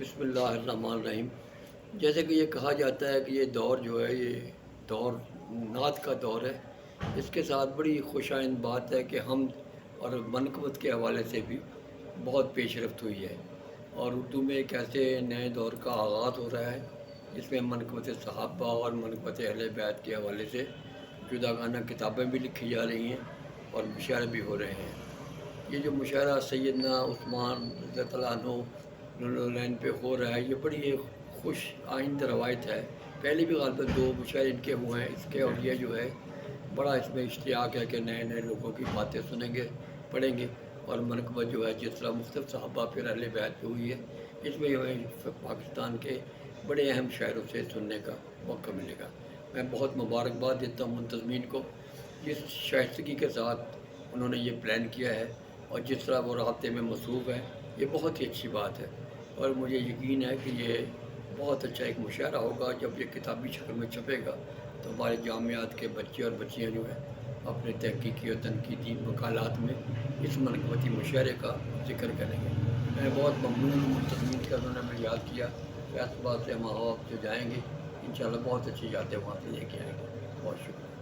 بسم اللہ الرحمن الرحیم۔ جیسے کہ یہ کہا جاتا ہے کہ یہ دور جو ہے یہ دور نعت کا دور ہے۔ اس کے ساتھ بڑی خوش آئند بات ہے کہ حمد اور منقبت کے حوالے سے بھی بہت پیش رفت ہوئی ہے، اور اردو میں ایک ایسے نئے دور کا آغاز ہو رہا ہے جس میں منقبت صحابہ اور منقبت اہل بیت کے حوالے سے جداگانہ کتابیں بھی لکھی جا رہی ہیں اور مشاعرے بھی ہو رہے ہیں۔ یہ جو مشاعرہ سیدنا عثمان رضی اللہ عنہ نورالعین پہ ہو رہا ہے، یہ بڑی ایک خوش آئند روایت ہے۔ پہلے بھی غالباً 2 مشاعرے ان کے ہوئے ہیں اس کے، اور یہ جو ہے بڑا اس میں اشتیاق ہے کہ نئے نئے لوگوں کی باتیں سنیں گے، پڑھیں گے، اور منقبت جو ہے جس طرح مختلف صحابہ پھر اہل بیت پہ ہوئی ہے، اس میں جو ہے پاکستان کے بڑے اہم شاعروں سے سننے کا موقع ملے گا۔ میں بہت مبارکباد دیتا ہوں منتظمین کو، جس شائستگی کے ساتھ انہوں نے یہ پلان کیا ہے اور جس طرح وہ رابطے میں مصروف ہے، یہ بہت ہی اچھی بات ہے، اور مجھے یقین ہے کہ یہ بہت اچھا ایک مشاعرہ ہوگا۔ جب یہ کتابی شکل میں چھپے گا تو ہمارے جامعات کے بچے اور بچیاں جو ہیں اپنے تحقیقی اور تنقیدی مقالات میں اس منقبتی مشاعرے کا ذکر کریں گے۔ میں بہت ممنون ہوں منتظمین کا، انہوں نے ہمیں یاد کیا۔ فیصل آباد سے ہم جو جائیں گے انشاءاللہ بہت اچھی یادیں وہاں سے لے کے آئیں گے۔ بہت شکریہ۔